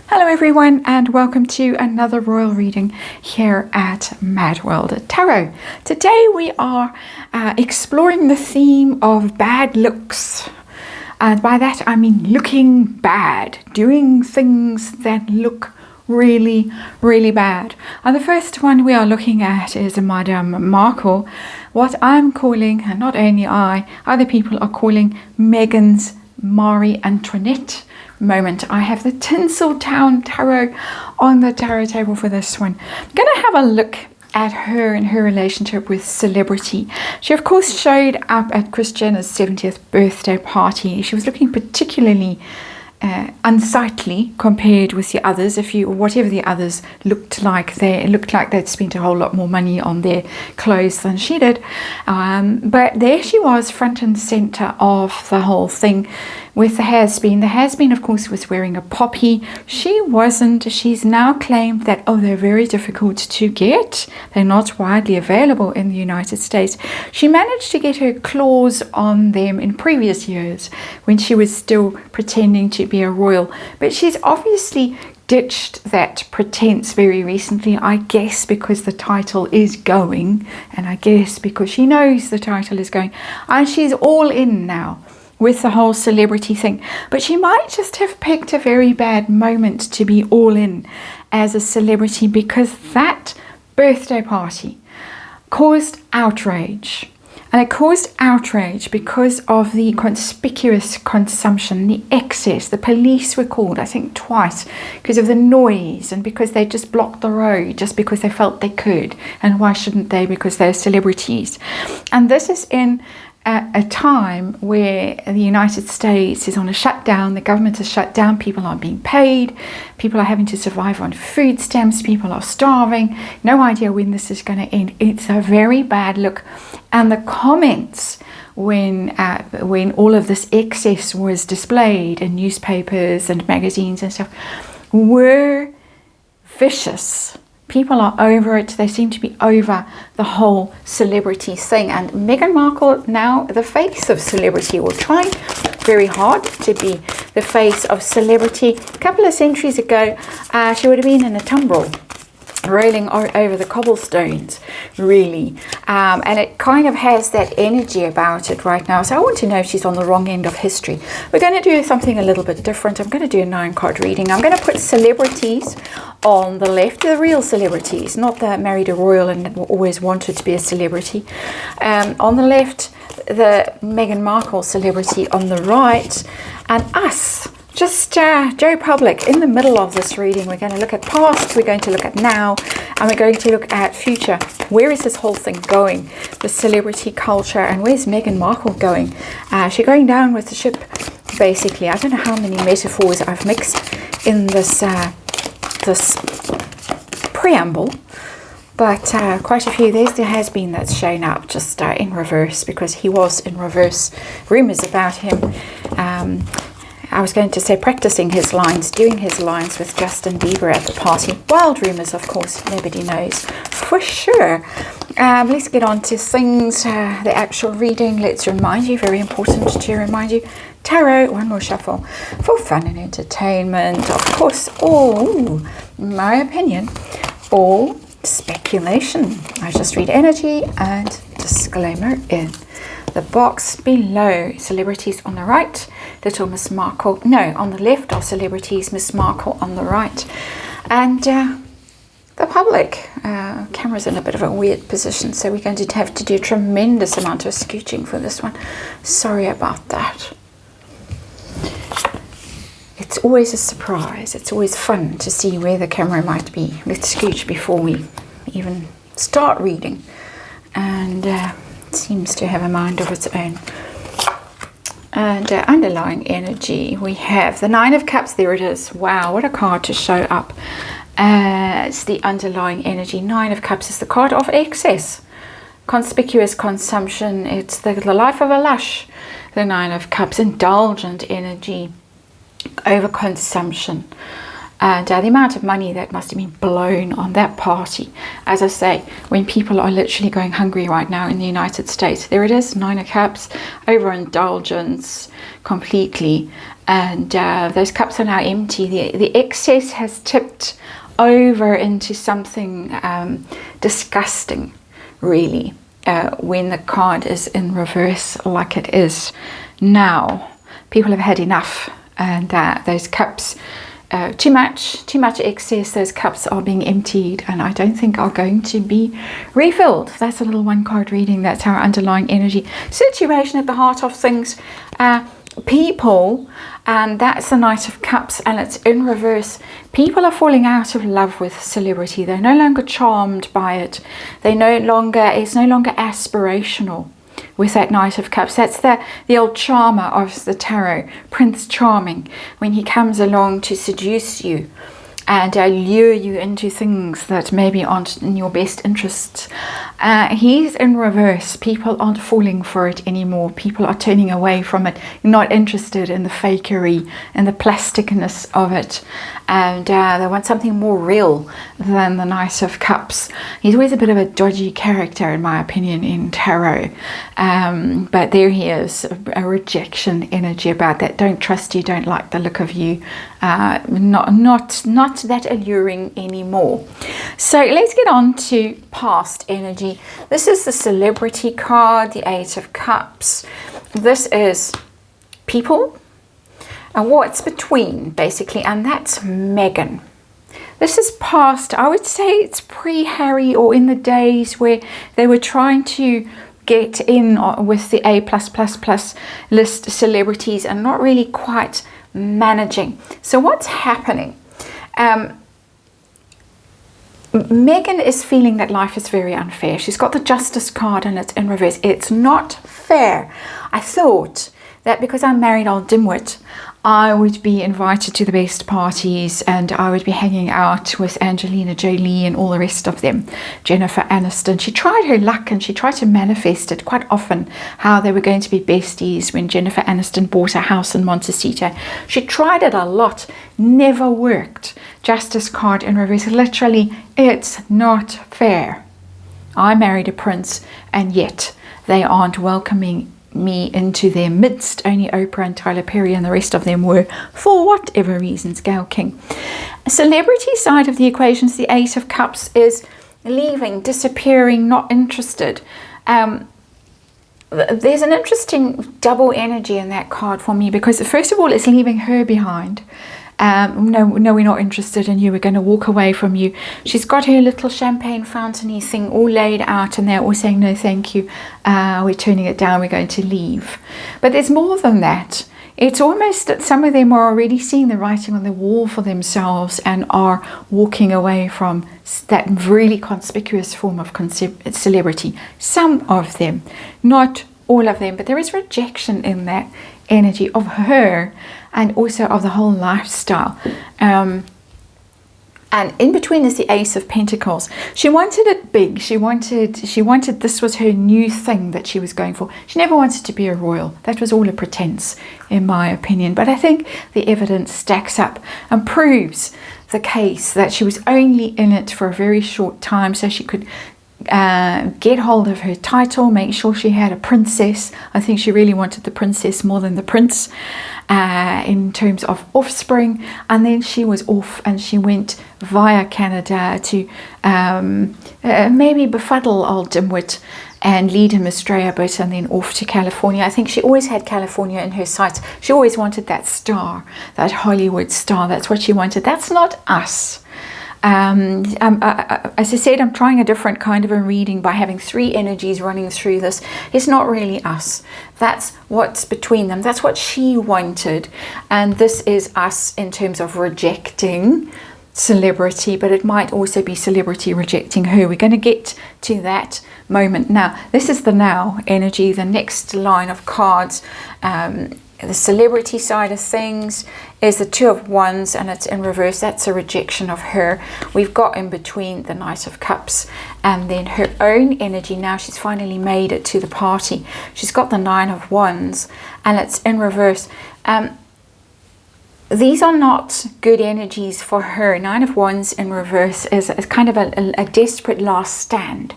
Hello everyone, and welcome to another royal reading here at MadWorldTarot. Today we are exploring the theme of bad looks. And by that I mean looking bad, doing things that look really, really bad. And the first one we are looking at is Madame Markle, what I'm calling, and not only I, other people are calling Meghan's Marie Antoinette moment. I have the Tinseltown Tarot on the tarot table for this one. I'm going to have a look at her and her relationship with celebrity. She of course showed up at Kris Jenner's 70th birthday party. She was looking particularly unsightly compared with the others. Whatever the others looked like, they looked like they'd spent a whole lot more money on their clothes than she did. But there she was, front and center of the whole thing with the has-been. The has-been, of course, was wearing a poppy. She wasn't. She's now claimed that, they're very difficult to get. They're not widely available in the United States. She managed to get her claws on them in previous years when she was still pretending to be a royal. But she's obviously ditched that pretense very recently, I guess because the title is going, and I guess because she knows the title is going, and she's all in now with the whole celebrity thing. But she might just have picked a very bad moment to be all in as a celebrity, because that birthday party caused outrage. And it caused outrage because of the conspicuous consumption, the excess. The police were called, I think, twice because of the noise and because they just blocked the road just because they felt they could. And why shouldn't they? Because they're celebrities. And this is in a time where the United States is on a shutdown. The government is shut down. People aren't being paid. People are having to survive on food stamps. People are starving. No idea when this is going to end. It's a very bad look. And the comments when all of this excess was displayed in newspapers and magazines and stuff were vicious. People are over it. They seem to be over the whole celebrity thing. And Meghan Markle, now the face of celebrity, or trying very hard to be the face of celebrity. A couple of centuries ago, she would have been in a tumbrel, rolling over the cobblestones, really. And it kind of has that energy about it right now. So I want to know if she's on the wrong end of history. We're going to do something a little bit different. I'm going to do a 9-card reading. I'm going to put celebrities on the left, the real celebrities, not the married a royal and always wanted to be a celebrity. On the left, the Meghan Markle celebrity on the right, and us. Just Joe Public in the middle of this reading. We're going to look at past, we're going to look at now, and we're going to look at future. Where is this whole thing going? The celebrity culture, and where's Meghan Markle going? She's going down with the ship, basically. I don't know how many metaphors I've mixed in this this preamble, but quite a few. There's the has-been that's shown up just in reverse, because he was in reverse. Rumors about him. I was going to say practicing his lines, doing his lines with Justin Bieber at the party. Wild rumours, of course, nobody knows for sure. Let's get on to things, the actual reading. Let's remind you, very important to remind you, tarot, one more shuffle, for fun and entertainment. Of course, all, my opinion, all speculation. I just read energy and disclaimer in the box below. Celebrities on the right, little Miss Markle, no, on the left are celebrities, Miss Markle on the right, and the public. Camera's in a bit of a weird position, so we're going to have to do a tremendous amount of scooching for this one. Sorry about that. It's always a surprise. It's always fun to see where the camera might be. Let's scooch before we even start reading, and seems to have a mind of its own. And underlying energy, we have the 9 of Cups. There it is. Wow, what a card to show up. It's the underlying energy. 9 of Cups is the card of excess, conspicuous consumption. It's the life of a lush. The 9 of Cups, indulgent energy, overconsumption. And the amount of money that must have been blown on that party. As I say, when people are literally going hungry right now in the United States. There it is, 9 of Cups, overindulgence completely. And those cups are now empty. The excess has tipped over into something disgusting, really, when the card is in reverse like it is now. People have had enough, and those cups, too much excess. Those cups are being emptied, and I don't think are going to be refilled. That's a little one card reading. That's our underlying energy situation at the heart of things. People, and that's the Knight of Cups, and it's in reverse. People are falling out of love with celebrity. They're no longer charmed by it. It's no longer aspirational with that Knight of Cups. That's the old charmer of the tarot, Prince Charming, when he comes along to seduce you and lure you into things that maybe aren't in your best interests. He's in reverse. People aren't falling for it anymore. People are turning away from it, not interested in the fakery and the plasticness of it. And they want something more real than the Knight of Cups. He's always a bit of a dodgy character, in my opinion, in tarot. But there he is, a rejection energy about that. Don't trust you, don't like the look of you. Not that alluring anymore. So let's get on to past energy. This is the celebrity card, the 8 of Cups. This is people and what's between, basically, and that's Meghan. This is past, I would say it's pre-Harry, or in the days where they were trying to get in with the A+++ list celebrities and not really quite managing. So what's happening? Meghan is feeling that life is very unfair. She's got the Justice card and it's in reverse. It's not fair. I thought that because I'm married old dimwit, I would be invited to the best parties and I would be hanging out with Angelina Jolie and all the rest of them. Jennifer Aniston. She tried her luck and she tried to manifest it quite often, how they were going to be besties when Jennifer Aniston bought a house in Montecito. She tried it a lot, never worked. Justice card in reverse. Literally, it's not fair. I married a prince and yet they aren't welcoming me into their midst. Only Oprah and Tyler Perry and the rest of them were, for whatever reasons. Gayle King. Celebrity side of the equation is the 8 of Cups, is leaving, disappearing, not interested. There's an interesting double energy in that card for me, because first of all it's leaving her behind. No, we're not interested in you, we're going to walk away from you. She's got her little champagne fountainy thing all laid out and they're all saying no thank you, we're turning it down, we're going to leave. But there's more than that. It's almost that some of them are already seeing the writing on the wall for themselves and are walking away from that really conspicuous form of celebrity. Some of them, not all of them, but there is rejection in that energy of her and also of the whole lifestyle. And in between is the Ace of Pentacles. She wanted it big. She wanted this was her new thing that she was going for. She never wanted to be a royal. That was all a pretense, in my opinion. But I think the evidence stacks up and proves the case that she was only in it for a very short time so she could get hold of her title, make sure she had a princess. I think she really wanted the princess more than the prince in terms of offspring. And then she was off and she went via Canada to maybe befuddle old dimwit and lead him astray a bit, and then off to California. I think she always had California in her sights. She always wanted that star, that Hollywood star. That's what she wanted. That's not us. As I said, I'm trying a different kind of a reading by having 3 energies running through this. It's not really us. That's what's between them. That's what she wanted. And this is us in terms of rejecting celebrity, but it might also be celebrity rejecting her. We're going to get to that moment now. This is the now energy, the next line of cards. The celebrity side of things is the 2 of Wands and it's in reverse. That's a rejection of her. We've got in between the Knight of Cups and then her own energy. Now she's finally made it to the party. She's got the 9 of Wands and it's in reverse. these are not good energies for her. Nine of Wands in reverse is kind of a desperate last stand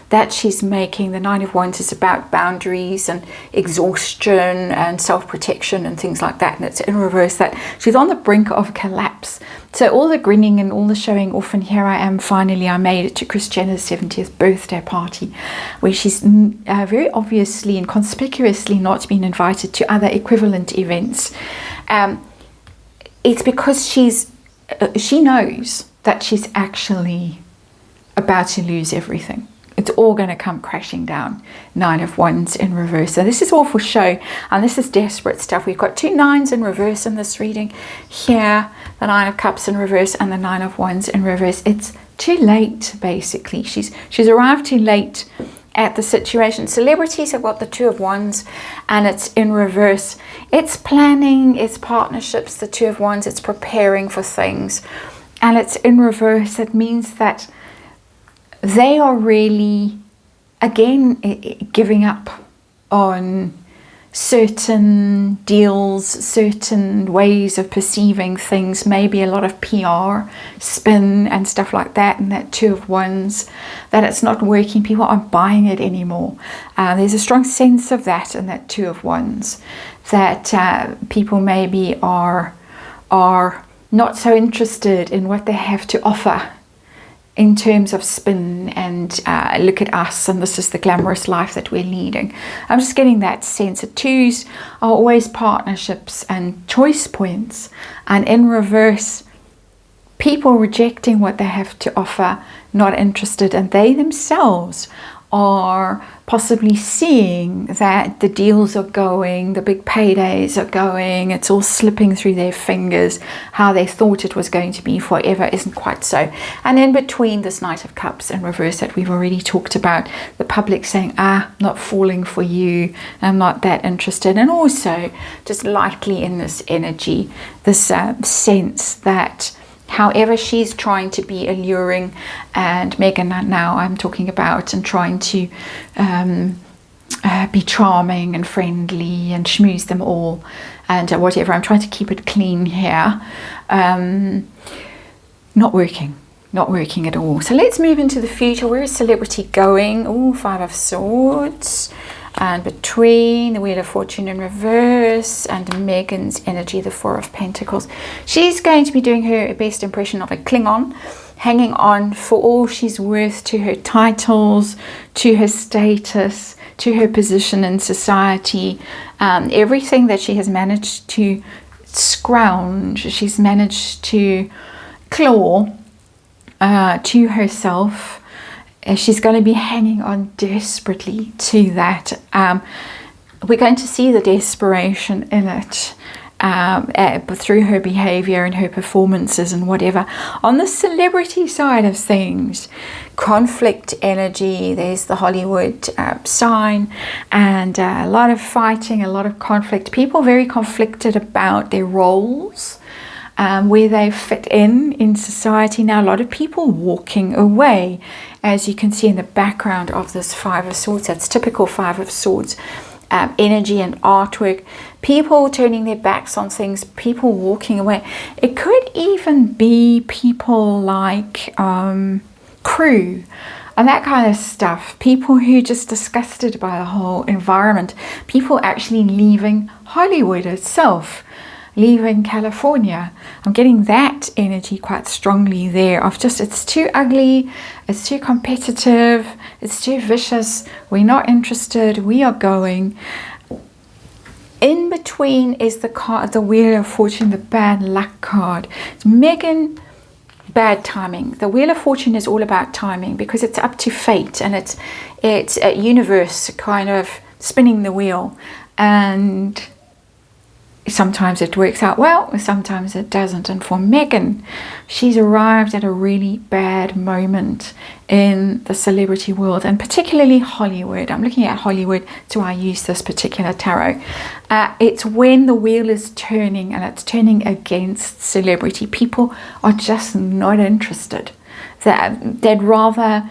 that she's making. The Nine of Wands is about boundaries and exhaustion and self-protection and things like that, and it's in reverse that she's on the brink of collapse. So all the grinning and all the showing off, and here I am, finally I made it to Kris Jenner's 70th birthday party, where she's very obviously and conspicuously not been invited to other equivalent events. It's because she knows that she's actually about to lose everything. It's all going to come crashing down. Nine of Wands in reverse. So this is all for show, and this is desperate stuff. We've got two nines in reverse in this reading. Here, the Nine of Cups in reverse and the Nine of Wands in reverse. It's too late, basically. She's arrived too late at the situation. Celebrities have got the Two of Wands, and it's in reverse. It's planning, it's partnerships, the Two of Wands. It's preparing for things, and it's in reverse. It means that they are really, again, giving up on certain deals, certain ways of perceiving things, maybe a lot of PR spin and stuff like that, and that Two of Wands, that it's not working. People aren't buying it anymore. There's a strong sense of that in that Two of Wands, that people maybe are not so interested in what they have to offer in terms of spin and look at us, and this is the glamorous life that we're leading. I'm just getting that sense that twos are always partnerships and choice points, and in reverse, people rejecting what they have to offer, not interested, and they themselves are possibly seeing that the deals are going, the big paydays are going, it's all slipping through their fingers. How they thought it was going to be forever isn't quite so. And in between, this Knight of Cups in reverse that we've already talked about, the public saying, not falling for you, I'm not that interested. And also just lightly in this energy, this sense that however she's trying to be alluring, and Meghan now I'm talking about, and trying to be charming and friendly and schmooze them all and whatever, I'm trying to keep it clean here, not working at all. So let's move into the future. Where is celebrity going? Oh, Five of Swords. And between the Wheel of Fortune in reverse and Meghan's energy, the Four of Pentacles. She's going to be doing her best impression of a Klingon, hanging on for all she's worth to her titles, to her status, to her position in society. Everything that she has managed to scrounge, she's managed to claw to herself. She's going to be hanging on desperately to that. We're going to see the desperation in it through her behavior and her performances and whatever. On the celebrity side of things, conflict energy, there's the Hollywood sign, and a lot of fighting, a lot of conflict. People very conflicted about their roles, where they fit in society. Now, a lot of people walking away, as you can see in the background of this Five of Swords. That's typical Five of Swords energy and artwork. People turning their backs on things, people walking away. It could even be people like crew and that kind of stuff. People who are just disgusted by the whole environment. People actually leaving Hollywood itself, leaving California. I'm getting that energy quite strongly there of just, it's too ugly, it's too competitive, it's too vicious, we're not interested, we are going. In between is the card, the Wheel of Fortune, the bad luck card. It's Meghan, bad timing. The Wheel of Fortune is all about timing because it's up to fate, and it's a universe kind of spinning the wheel, and sometimes it works out well, sometimes it doesn't. And for Meghan, she's arrived at a really bad moment in the celebrity world, and particularly Hollywood. I'm looking at Hollywood, so I use this particular tarot. It's when the wheel is turning, and it's turning against celebrity. People are just not interested. They'd rather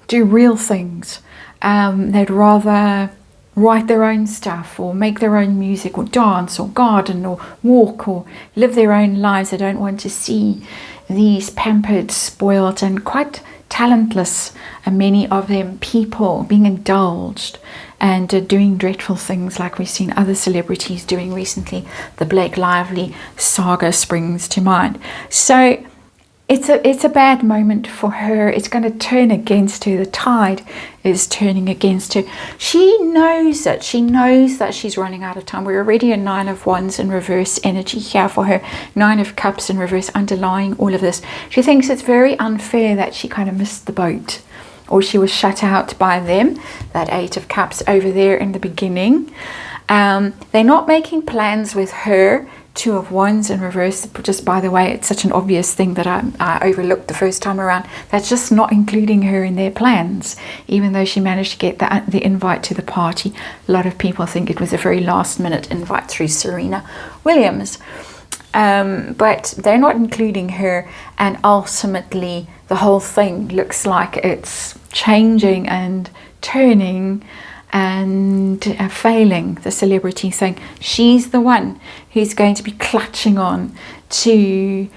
do real things. They'd rather write their own stuff or make their own music or dance or garden or walk or live their own lives. They don't want to see these pampered, spoiled and quite talentless, many of them, people being indulged and doing dreadful things like we've seen other celebrities doing recently. The Blake Lively saga springs to mind. So it's a bad moment for her. It's going to turn against her. The tide is turning against her. She knows it. She knows that she's running out of time. We're already a 9 of Wands in reverse energy here for her. 9 of Cups in reverse underlying all of this. She thinks it's very unfair that she kind of missed the boat, or she was shut out by them. That 8 of Cups over there in the beginning. They're not making plans with her. 2 of Wands in reverse. Just by the way, it's such an obvious thing that I overlooked the first time around. That's just not including her in their plans, even though she managed to get the invite to the party. A lot of people think it was a very last minute invite through Serena Williams. But they're not including her, and ultimately the whole thing looks like it's changing and turning and failing. The celebrity saying she's the one who's going to be clutching on to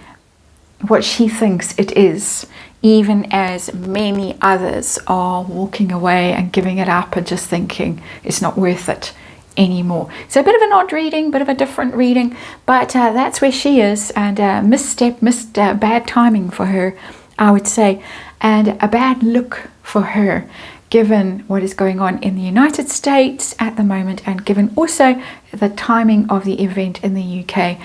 what she thinks it is, even as many others are walking away and giving it up and just thinking it's not worth it anymore. So a bit of an odd reading, bit of a different reading, but that's where she is, and misstep, bad timing for her, I would say, and a bad look for her, given what is going on in the United States at the moment, and given also the timing of the event in the UK,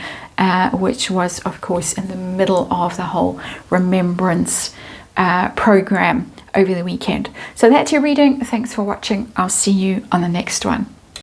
which was, of course, in the middle of the whole remembrance program over the weekend. So that's your reading. Thanks for watching. I'll see you on the next one.